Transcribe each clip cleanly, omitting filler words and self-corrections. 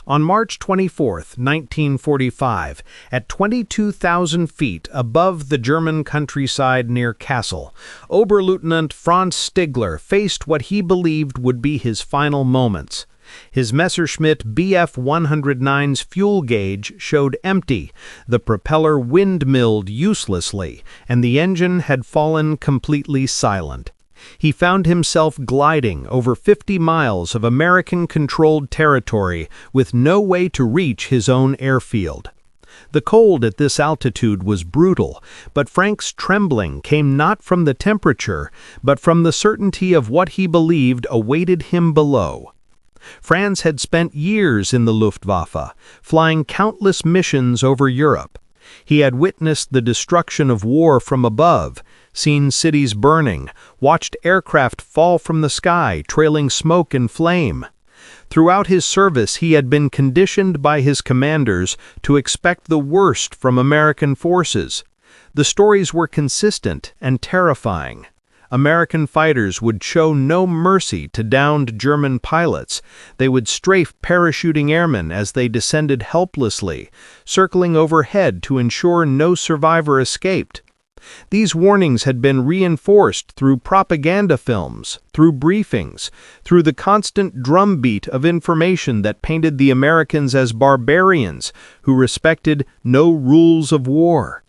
On March 24, 1945, at 22,000 feet above the German countryside near Kassel, Oberleutnant Franz Stigler faced what he believed would be his final moments. His Messerschmitt Bf-109's fuel gauge showed empty, the propeller windmilled uselessly, and the engine had fallen completely silent. He found himself gliding over 50 miles of American-controlled territory with no way to reach his own airfield. The cold at this altitude was brutal, but Frank's trembling came not from the temperature, but from the certainty of what he believed awaited him below. Franz had spent years in the Luftwaffe, flying countless missions over Europe. He had witnessed the destruction of war from above, seen cities burning, watched aircraft fall from the sky, trailing smoke and flame. Throughout his service, he had been conditioned by his commanders to expect the worst from American forces. The stories were consistent and terrifying. American fighters would show no mercy to downed German pilots. They would strafe parachuting airmen as they descended helplessly, circling overhead to ensure no survivor escaped. These warnings had been reinforced through propaganda films, through briefings, through the constant drumbeat of information that painted the Americans as barbarians who respected no rules of war.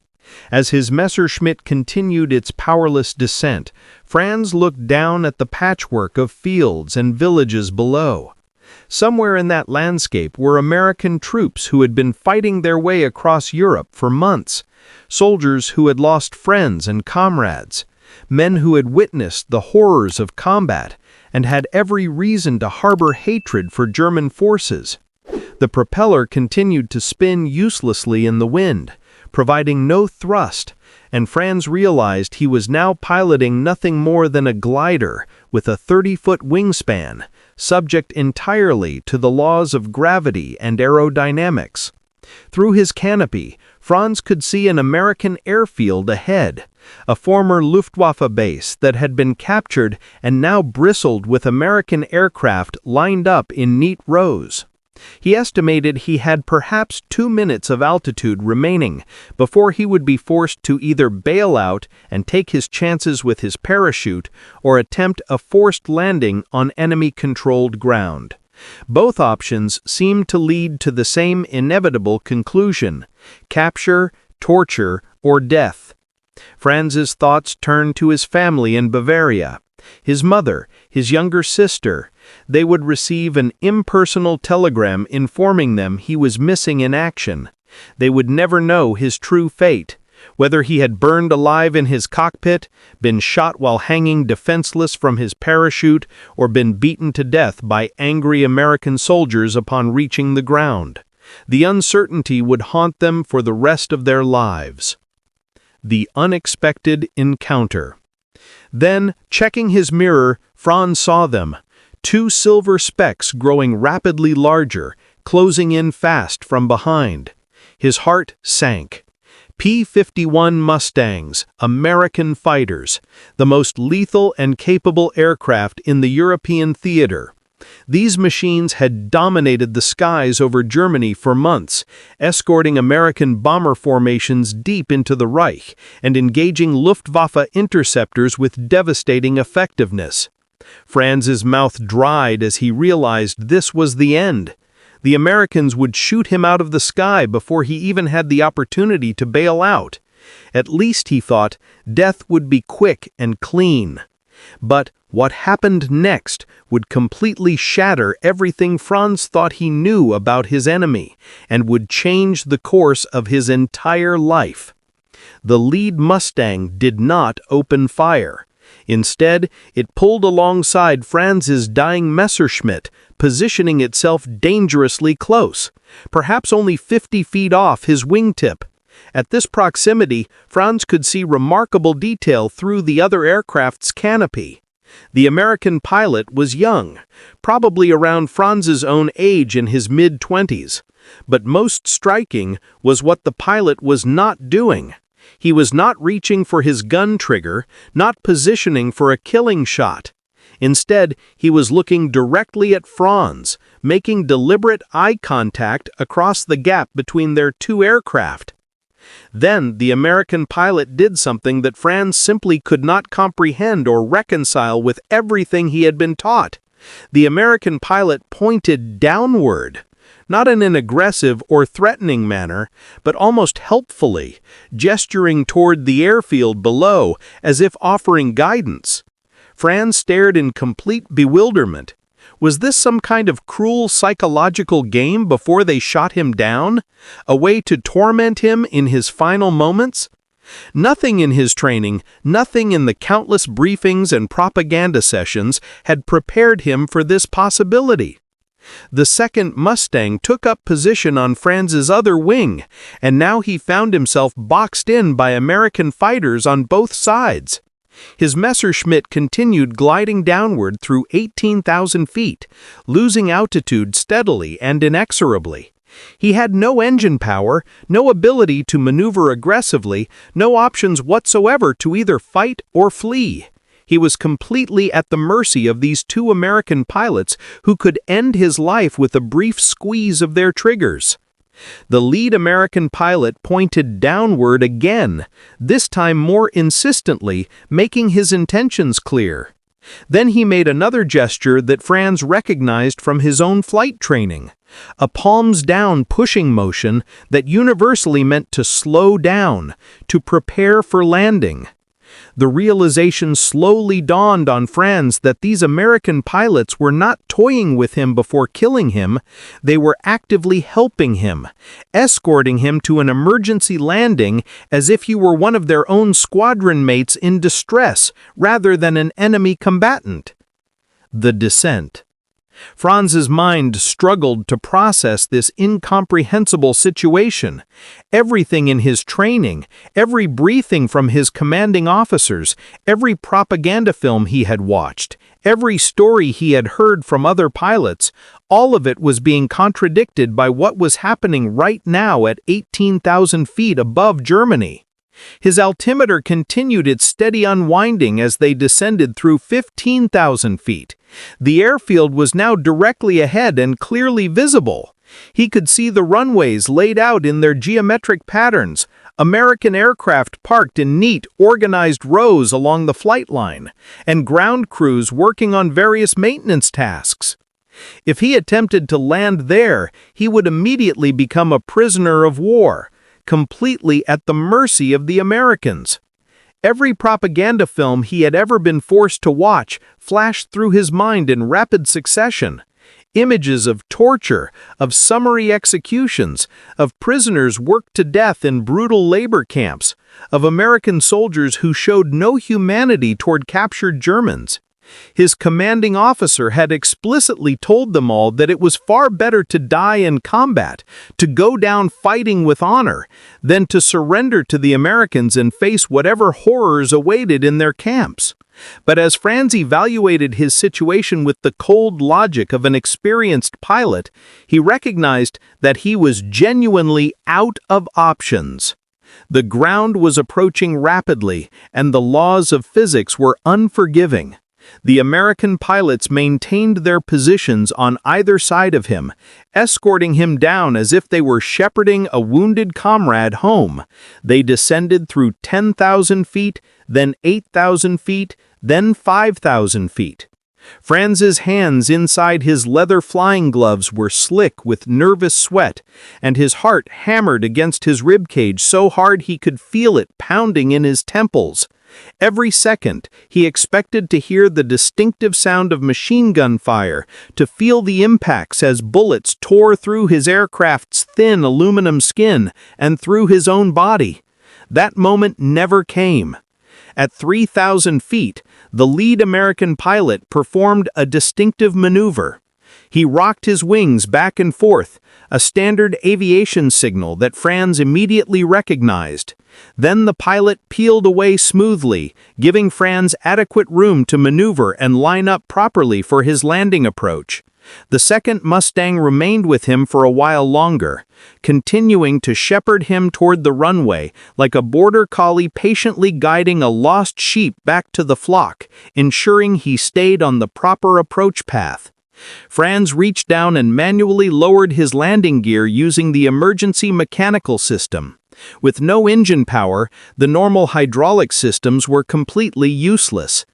As his Messerschmitt continued its powerless descent, Franz looked down at the patchwork of fields and villages below. Somewhere in that landscape were American troops who had been fighting their way across Europe for months, soldiers who had lost friends and comrades, men who had witnessed the horrors of combat and had every reason to harbor hatred for German forces. The propeller continued to spin uselessly in the wind, providing no thrust, and Franz realized he was now piloting nothing more than a glider with a 30-foot wingspan, subject entirely to the laws of gravity and aerodynamics. Through his canopy, Franz could see an American airfield ahead, a former Luftwaffe base that had been captured and now bristled with American aircraft lined up in neat rows. He estimated he had perhaps 2 minutes of altitude remaining before he would be forced to either bail out and take his chances with his parachute or attempt a forced landing on enemy-controlled ground. Both options seemed to lead to the same inevitable conclusion: capture, torture, or death. Franz's thoughts turned to his family in Bavaria. His mother, his younger sister. They would receive an impersonal telegram informing them he was missing in action. They would never know his true fate, whether he had burned alive in his cockpit, been shot while hanging defenseless from his parachute, or been beaten to death by angry American soldiers upon reaching the ground. The uncertainty would haunt them for the rest of their lives. The unexpected encounter. Then, checking his mirror, Franz saw them. 2 silver specks growing rapidly larger, closing in fast from behind. His heart sank. P-51 Mustangs, American fighters, the most lethal and capable aircraft in the European theater. These machines had dominated the skies over Germany for months, escorting American bomber formations deep into the Reich and engaging Luftwaffe interceptors with devastating effectiveness. Franz's mouth dried as he realized this was the end. The Americans would shoot him out of the sky before he even had the opportunity to bail out. At least, he thought, death would be quick and clean. But what happened next would completely shatter everything Franz thought he knew about his enemy and would change the course of his entire life. The lead Mustang did not open fire. Instead, it pulled alongside Franz's dying Messerschmitt, positioning itself dangerously close, perhaps only 50 feet off his wingtip. At this proximity, Franz could see remarkable detail through the other aircraft's canopy. The American pilot was young, probably around Franz's own age in his mid-20s. But most striking was what the pilot was not doing. He was not reaching for his gun trigger, not positioning for a killing shot. Instead, he was looking directly at Franz, making deliberate eye contact across the gap between their two aircraft. Then the American pilot did something that Franz simply could not comprehend or reconcile with everything he had been taught. The American pilot pointed downward, not in an aggressive or threatening manner, but almost helpfully, gesturing toward the airfield below as if offering guidance. Franz stared in complete bewilderment. Was this some kind of cruel psychological game before they shot him down? A way to torment him in his final moments? Nothing in his training, nothing in the countless briefings and propaganda sessions had prepared him for this possibility. The second Mustang took up position on Franz's other wing, and now he found himself boxed in by American fighters on both sides. His Messerschmitt continued gliding downward through 18,000 feet, losing altitude steadily and inexorably. He had no engine power, no ability to maneuver aggressively, no options whatsoever to either fight or flee. He was completely at the mercy of these two American pilots who could end his life with a brief squeeze of their triggers. The lead American pilot pointed downward again, this time more insistently, making his intentions clear. Then he made another gesture that Franz recognized from his own flight training, a palms-down pushing motion that universally meant to slow down, to prepare for landing. The realization slowly dawned on Franz that these American pilots were not toying with him before killing him, they were actively helping him, escorting him to an emergency landing as if he were one of their own squadron mates in distress rather than an enemy combatant. The descent. Franz's mind struggled to process this incomprehensible situation. Everything in his training, every briefing from his commanding officers, every propaganda film he had watched, every story he had heard from other pilots, all of it was being contradicted by what was happening right now at 18,000 feet above Germany. His altimeter continued its steady unwinding as they descended through 15,000 feet. The airfield was now directly ahead and clearly visible. He could see the runways laid out in their geometric patterns, American aircraft parked in neat, organized rows along the flight line, and ground crews working on various maintenance tasks. If he attempted to land there, he would immediately become a prisoner of war, completely at the mercy of the Americans. Every propaganda film he had ever been forced to watch flashed through his mind in rapid succession. Images of torture, of summary executions, of prisoners worked to death in brutal labor camps, of American soldiers who showed no humanity toward captured Germans. His commanding officer had explicitly told them all that it was far better to die in combat, to go down fighting with honor, than to surrender to the Americans and face whatever horrors awaited in their camps. But as Franz evaluated his situation with the cold logic of an experienced pilot, he recognized that he was genuinely out of options. The ground was approaching rapidly, and the laws of physics were unforgiving. The American pilots maintained their positions on either side of him, escorting him down as if they were shepherding a wounded comrade home. They descended through 10,000 feet, then 8,000 feet, then 5,000 feet. Franz's hands inside his leather flying gloves were slick with nervous sweat, and his heart hammered against his ribcage so hard he could feel it pounding in his temples. Every second, he expected to hear the distinctive sound of machine gun fire, to feel the impacts as bullets tore through his aircraft's thin aluminum skin and through his own body. That moment never came. At 3,000 feet, the lead American pilot performed a distinctive maneuver. He rocked his wings back and forth, a standard aviation signal that Franz immediately recognized. Then the pilot peeled away smoothly, giving Franz adequate room to maneuver and line up properly for his landing approach. The second Mustang remained with him for a while longer, continuing to shepherd him toward the runway like a border collie patiently guiding a lost sheep back to the flock, ensuring he stayed on the proper approach path. Franz reached down and manually lowered his landing gear using the emergency mechanical system. With no engine power, the normal hydraulic systems were completely useless.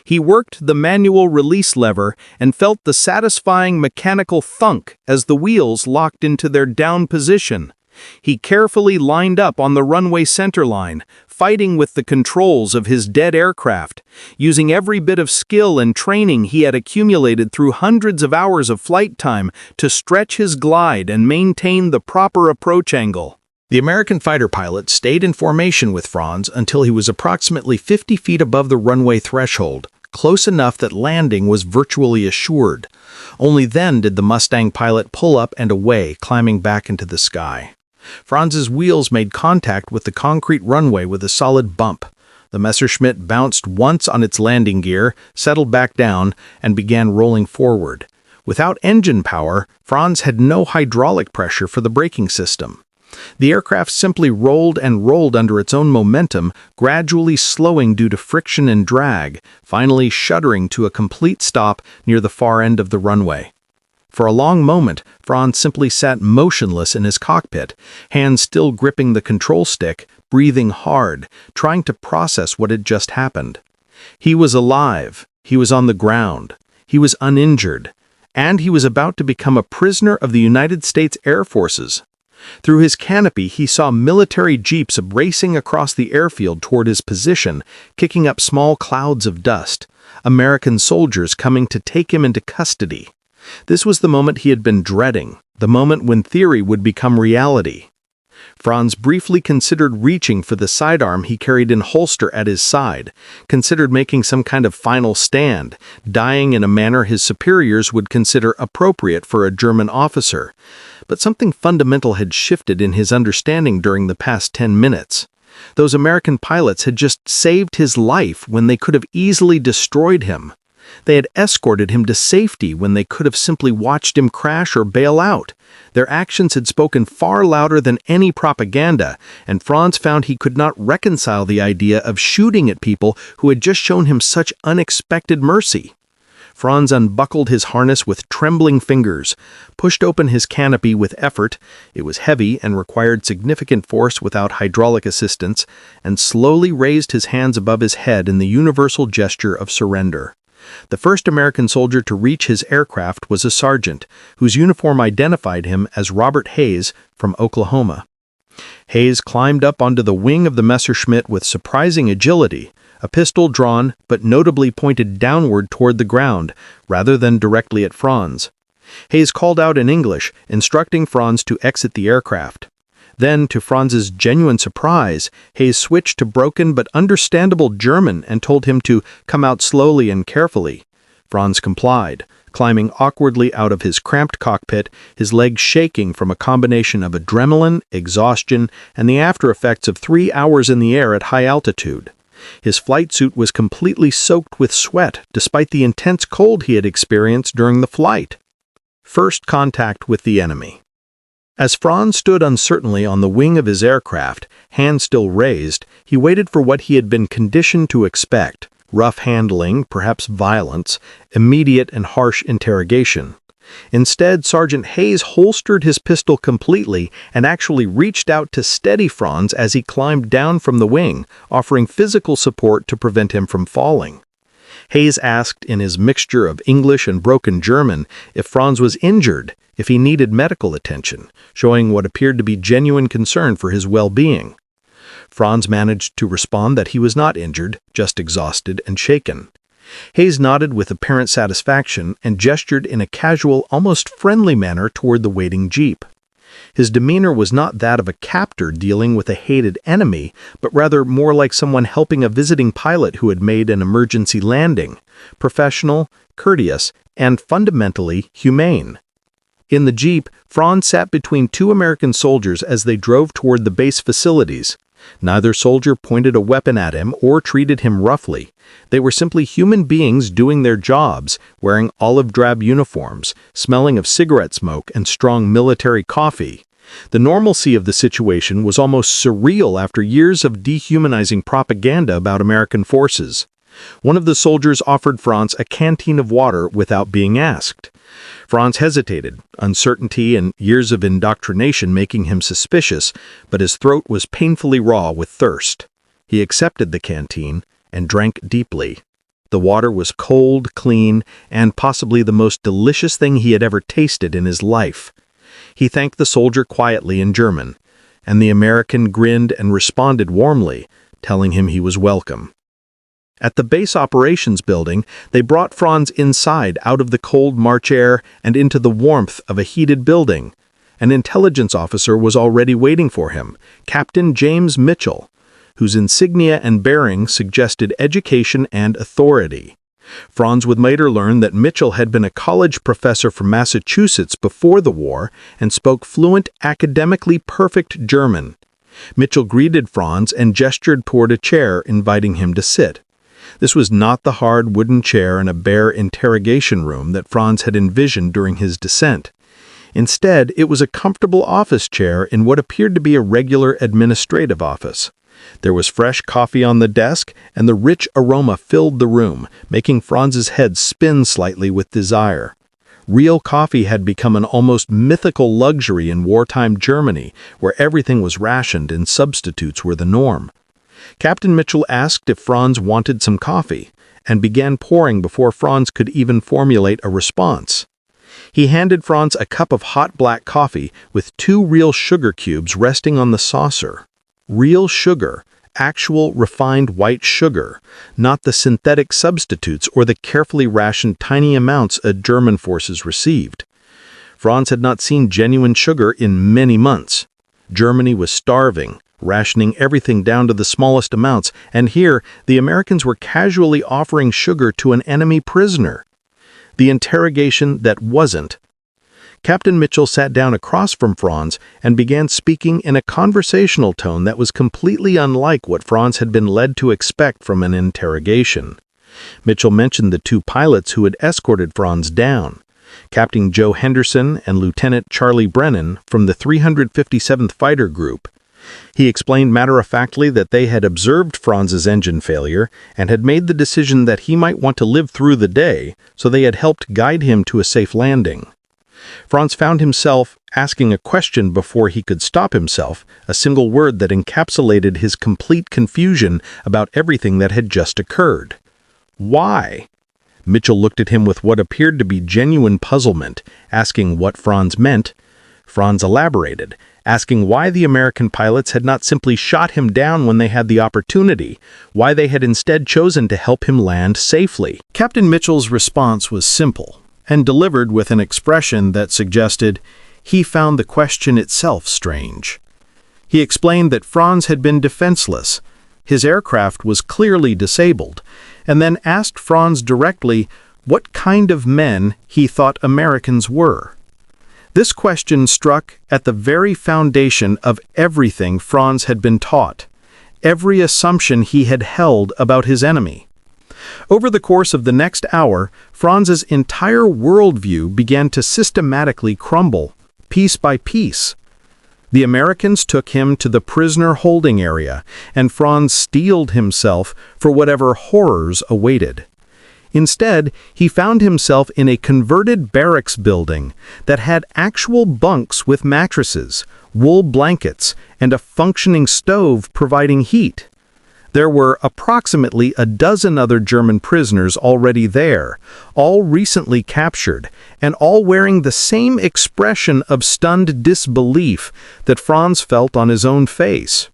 He worked the manual release lever and felt the satisfying mechanical thunk as the wheels locked into their down position. He carefully lined up on the runway centerline, fighting with the controls of his dead aircraft, using every bit of skill and training he had accumulated through hundreds of hours of flight time to stretch his glide and maintain the proper approach angle. The American fighter pilot stayed in formation with Franz until he was approximately 50 feet above the runway threshold, close enough that landing was virtually assured. Only then did the Mustang pilot pull up and away, climbing back into the sky. Franz's wheels made contact with the concrete runway with a solid bump. The Messerschmitt bounced once on its landing gear, settled back down, and began rolling forward. Without engine power, Franz had no hydraulic pressure for the braking system. The aircraft simply rolled and rolled under its own momentum, gradually slowing due to friction and drag, finally shuddering to a complete stop near the far end of the runway. For a long moment, Franz simply sat motionless in his cockpit, hands still gripping the control stick, breathing hard, trying to process what had just happened. He was alive, he was on the ground, he was uninjured, and he was about to become a prisoner of the United States Air Forces. Through his canopy, he saw military jeeps racing across the airfield toward his position, kicking up small clouds of dust. American soldiers coming to take him into custody. This was the moment he had been dreading, the moment when theory would become reality. Franz briefly considered reaching for the sidearm he carried in holster at his side, considered making some kind of final stand, dying in a manner his superiors would consider appropriate for a German officer. But something fundamental had shifted in his understanding during the past 10 minutes. Those American pilots had just saved his life when they could have easily destroyed him. They had escorted him to safety when they could have simply watched him crash or bail out. Their actions had spoken far louder than any propaganda, and Franz found he could not reconcile the idea of shooting at people who had just shown him such unexpected mercy. Franz unbuckled his harness with trembling fingers, pushed open his canopy with effort — it was heavy and required significant force without hydraulic assistance — and slowly raised his hands above his head in the universal gesture of surrender. The first American soldier to reach his aircraft was a sergeant, whose uniform identified him as Robert Hayes from Oklahoma. Hayes climbed up onto the wing of the Messerschmitt with surprising agility, a pistol drawn but notably pointed downward toward the ground, rather than directly at Franz. Hayes called out in English, instructing Franz to exit the aircraft. Then, to Franz's genuine surprise, Hayes switched to broken but understandable German and told him to come out slowly and carefully. Franz complied, climbing awkwardly out of his cramped cockpit, his legs shaking from a combination of adrenaline, exhaustion, and the after-effects of 3 hours in the air at high altitude. His flight suit was completely soaked with sweat, despite the intense cold he had experienced during the flight. First contact with the enemy. As Franz stood uncertainly on the wing of his aircraft, hands still raised, he waited for what he had been conditioned to expect: rough handling, perhaps violence, immediate and harsh interrogation. Instead, Sergeant Hayes holstered his pistol completely and actually reached out to steady Franz as he climbed down from the wing, offering physical support to prevent him from falling. Hayes asked in his mixture of English and broken German if Franz was injured, if he needed medical attention, showing what appeared to be genuine concern for his well-being. Franz managed to respond that he was not injured, just exhausted and shaken. Hayes nodded with apparent satisfaction and gestured in a casual, almost friendly manner toward the waiting jeep. His demeanor was not that of a captor dealing with a hated enemy, but rather more like someone helping a visiting pilot who had made an emergency landing: professional, courteous, and fundamentally humane. In the jeep, Franz sat between two American soldiers as they drove toward the base facilities. Neither soldier pointed a weapon at him or treated him roughly. They were simply human beings doing their jobs, wearing olive-drab uniforms, smelling of cigarette smoke and strong military coffee. The normalcy of the situation was almost surreal after years of dehumanizing propaganda about American forces. One of the soldiers offered Franz a canteen of water without being asked. Franz hesitated, uncertainty and years of indoctrination making him suspicious, but his throat was painfully raw with thirst. He accepted the canteen and drank deeply. The water was cold, clean, and possibly the most delicious thing he had ever tasted in his life. He thanked the soldier quietly in German, and the American grinned and responded warmly, telling him he was welcome. At the base operations building, they brought Franz inside out of the cold March air and into the warmth of a heated building. An intelligence officer was already waiting for him, Captain James Mitchell, whose insignia and bearing suggested education and authority. Franz would later learn that Mitchell had been a college professor from Massachusetts before the war and spoke fluent, academically perfect German. Mitchell greeted Franz and gestured toward a chair, inviting him to sit. This was not the hard wooden chair in a bare interrogation room that Franz had envisioned during his descent. Instead, it was a comfortable office chair in what appeared to be a regular administrative office. There was fresh coffee on the desk, and the rich aroma filled the room, making Franz's head spin slightly with desire. Real coffee had become an almost mythical luxury in wartime Germany, where everything was rationed and substitutes were the norm. Captain Mitchell asked if Franz wanted some coffee, and began pouring before Franz could even formulate a response. He handed Franz a cup of hot black coffee with 2 real sugar cubes resting on the saucer. Real sugar, actual refined white sugar, not the synthetic substitutes or the carefully rationed tiny amounts German forces received. Franz had not seen genuine sugar in many months. Germany was starving, rationing everything down to the smallest amounts, and here the Americans were casually offering sugar to an enemy prisoner. The interrogation that wasn't. Captain Mitchell sat down across from Franz and began speaking in a conversational tone that was completely unlike what Franz had been led to expect from an interrogation. Mitchell mentioned the 2 pilots who had escorted Franz down, Captain Joe Henderson and Lieutenant Charlie Brennan from the 357th Fighter Group. He explained matter-of-factly that they had observed Franz's engine failure and had made the decision that he might want to live through the day, so they had helped guide him to a safe landing. Franz found himself asking a question before he could stop himself, a single word that encapsulated his complete confusion about everything that had just occurred. Why? Mitchell looked at him with what appeared to be genuine puzzlement, asking what Franz meant. Franz elaborated, asking why the American pilots had not simply shot him down when they had the opportunity, why they had instead chosen to help him land safely. Captain Mitchell's response was simple, and delivered with an expression that suggested he found the question itself strange. He explained that Franz had been defenseless, his aircraft was clearly disabled, and then asked Franz directly what kind of men he thought Americans were. This question struck at the very foundation of everything Franz had been taught, every assumption he had held about his enemy. Over the course of the next hour, Franz's entire worldview began to systematically crumble, piece by piece. The Americans took him to the prisoner holding area, and Franz steeled himself for whatever horrors awaited. Instead, he found himself in a converted barracks building that had actual bunks with mattresses, wool blankets, and a functioning stove providing heat. There were approximately a dozen other German prisoners already there, all recently captured, and all wearing the same expression of stunned disbelief that Franz felt on his own face.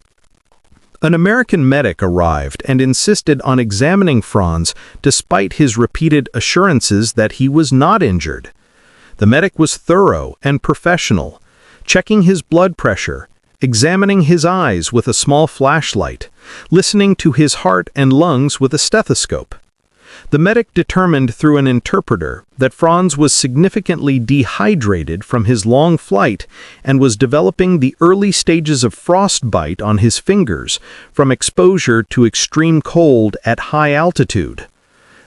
An American medic arrived and insisted on examining Franz despite his repeated assurances that he was not injured. The medic was thorough and professional, checking his blood pressure, examining his eyes with a small flashlight, listening to his heart and lungs with a stethoscope. The medic determined through an interpreter that Franz was significantly dehydrated from his long flight and was developing the early stages of frostbite on his fingers from exposure to extreme cold at high altitude.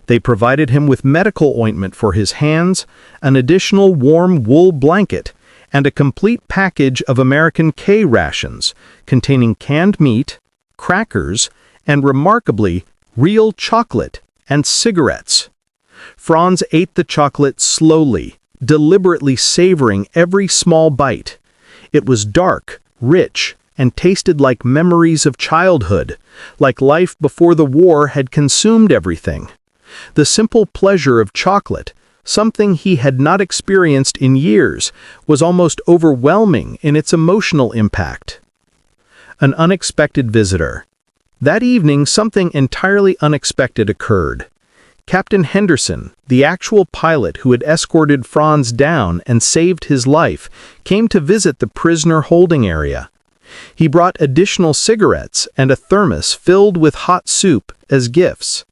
They provided him with medical ointment for his hands, an additional warm wool blanket, and a complete package of American K rations containing canned meat, crackers, and remarkably, real chocolate and cigarettes. Franz ate the chocolate slowly, deliberately savoring every small bite. It was dark, rich, and tasted like memories of childhood, like life before the war had consumed everything. The simple pleasure of chocolate, something he had not experienced in years, was almost overwhelming in its emotional impact. An unexpected visitor. That evening, something entirely unexpected occurred. Captain Henderson, the actual pilot who had escorted Franz down and saved his life, came to visit the prisoner holding area. He brought additional cigarettes and a thermos filled with hot soup as gifts.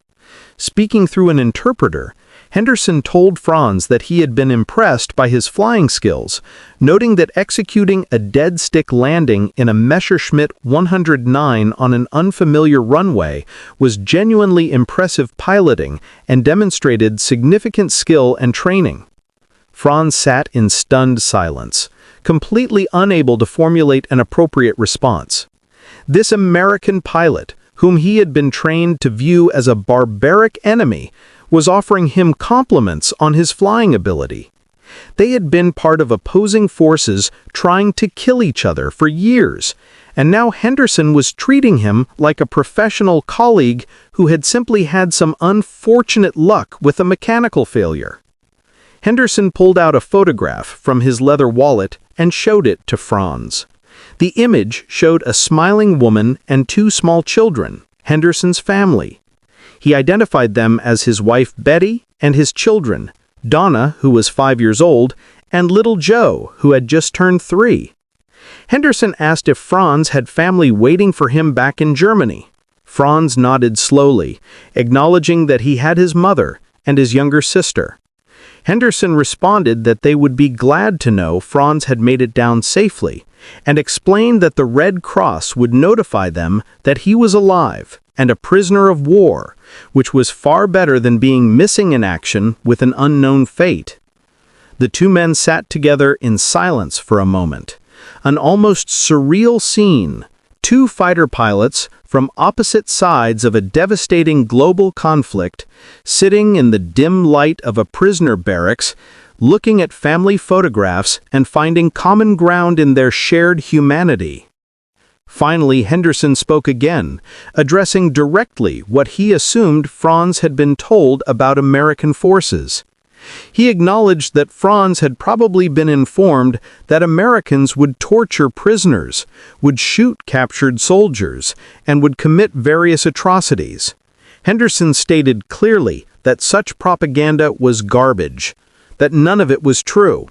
Speaking through an interpreter, Henderson told Franz that he had been impressed by his flying skills, noting that executing a dead-stick landing in a Messerschmitt 109 on an unfamiliar runway was genuinely impressive piloting and demonstrated significant skill and training. Franz sat in stunned silence, completely unable to formulate an appropriate response. This American pilot, whom he had been trained to view as a barbaric enemy, was offering him compliments on his flying ability. They had been part of opposing forces trying to kill each other for years, and now Henderson was treating him like a professional colleague who had simply had some unfortunate luck with a mechanical failure. Henderson pulled out a photograph from his leather wallet and showed it to Franz. The image showed a smiling woman and two small children, Henderson's family. He identified them as his wife Betty and his children, Donna, who was 5 years old, and little Joe, who had just turned 3. Henderson asked if Franz had family waiting for him back in Germany. Franz nodded slowly, acknowledging that he had his mother and his younger sister. Henderson responded that they would be glad to know Franz had made it down safely, and explained that the Red Cross would notify them that he was alive and a prisoner of war, which was far better than being missing in action with an unknown fate. The two men sat together in silence for a moment, an almost surreal scene. Two fighter pilots from opposite sides of a devastating global conflict, sitting in the dim light of a prisoner barracks, looking at family photographs and finding common ground in their shared humanity. Finally, Henderson spoke again, addressing directly what he assumed Franz had been told about American forces. He acknowledged that Franz had probably been informed that Americans would torture prisoners, would shoot captured soldiers, and would commit various atrocities. Henderson stated clearly that such propaganda was garbage, that none of it was true.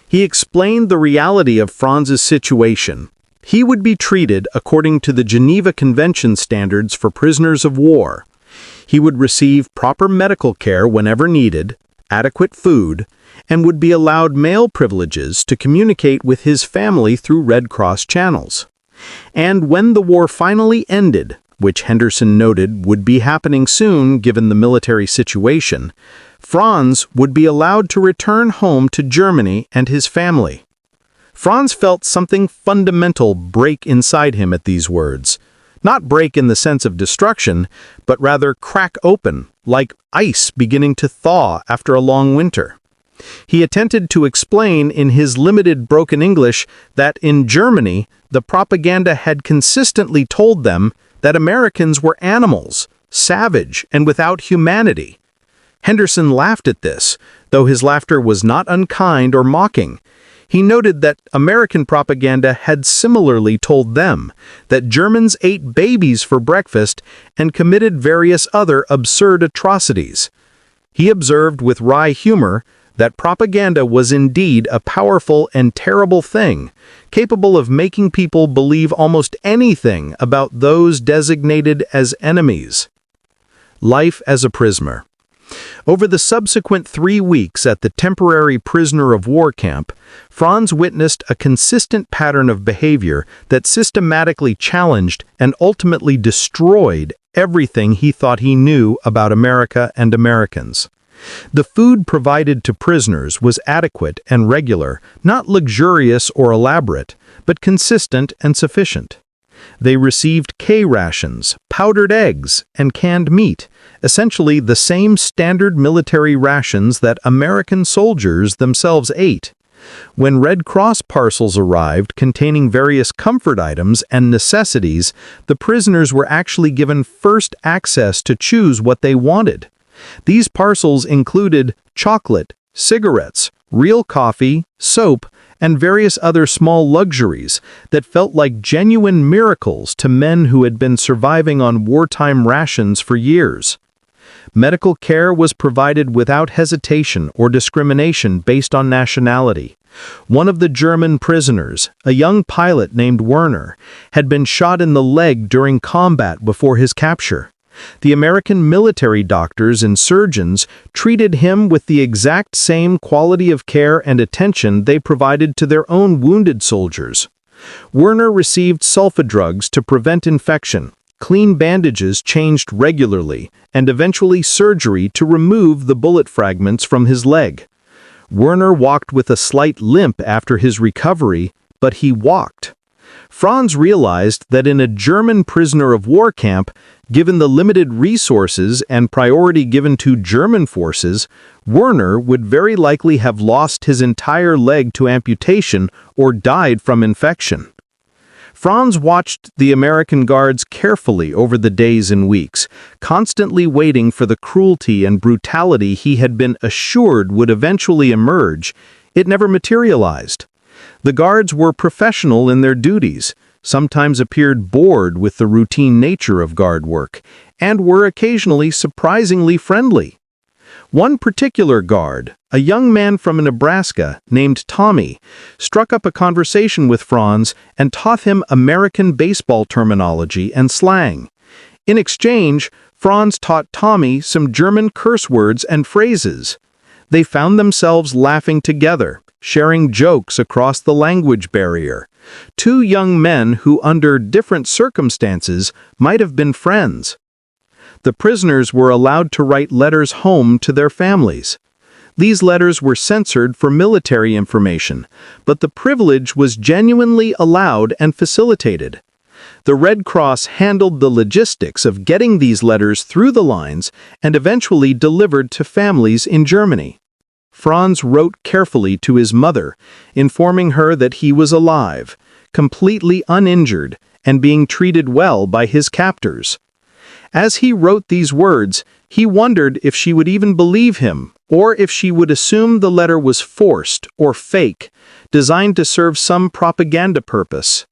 He explained the reality of Franz's situation. He would be treated according to the Geneva Convention standards for prisoners of war. He would receive proper medical care whenever needed, adequate food, and would be allowed mail privileges to communicate with his family through Red Cross channels. And when the war finally ended, which Henderson noted would be happening soon given the military situation, Franz would be allowed to return home to Germany and his family. Franz felt something fundamental break inside him at these words. Not break in the sense of destruction, but rather crack open, like ice beginning to thaw after a long winter. He attempted to explain in his limited broken English that in Germany, the propaganda had consistently told them that Americans were animals, savage, and without humanity. Henderson laughed at this, though his laughter was not unkind or mocking. He noted that American propaganda had similarly told them that Germans ate babies for breakfast and committed various other absurd atrocities. He observed with wry humor that propaganda was indeed a powerful and terrible thing, capable of making people believe almost anything about those designated as enemies. Life as a prisoner. Over the subsequent 3 weeks at the temporary prisoner of war camp, Franz witnessed a consistent pattern of behavior that systematically challenged and ultimately destroyed everything he thought he knew about America and Americans. The food provided to prisoners was adequate and regular, not luxurious or elaborate, but consistent and sufficient. They received K-rations, powdered eggs, and canned meat, essentially the same standard military rations that American soldiers themselves ate. When Red Cross parcels arrived containing various comfort items and necessities, the prisoners were actually given first access to choose what they wanted. These parcels included chocolate, cigarettes, real coffee, soap, and various other small luxuries that felt like genuine miracles to men who had been surviving on wartime rations for years. Medical care was provided without hesitation or discrimination based on nationality. One of the German prisoners, a young pilot named Werner, had been shot in the leg during combat before his capture. The American military doctors and surgeons treated him with the exact same quality of care and attention they provided to their own wounded soldiers. Werner received sulfa drugs to prevent infection, clean bandages changed regularly, and eventually surgery to remove the bullet fragments from his leg. Werner walked with a slight limp after his recovery, but he walked. Franz realized that in a German prisoner of war camp, given the limited resources and priority given to German forces, Werner would very likely have lost his entire leg to amputation or died from infection. Franz watched the American guards carefully over the days and weeks, constantly waiting for the cruelty and brutality he had been assured would eventually emerge. It never materialized. The guards were professional in their duties, sometimes appeared bored with the routine nature of guard work, and were occasionally surprisingly friendly. One particular guard, a young man from Nebraska named Tommy, struck up a conversation with Franz and taught him American baseball terminology and slang. In exchange, Franz taught Tommy some German curse words and phrases. They found themselves laughing together, sharing jokes across the language barrier. Two young men who, under different circumstances, might have been friends. The prisoners were allowed to write letters home to their families. These letters were censored for military information, but the privilege was genuinely allowed and facilitated. The Red Cross handled the logistics of getting these letters through the lines and eventually delivered to families in Germany. Franz wrote carefully to his mother, informing her that he was alive, completely uninjured, and being treated well by his captors. As he wrote these words, he wondered if she would even believe him, or if she would assume the letter was forced or fake, designed to serve some propaganda purpose.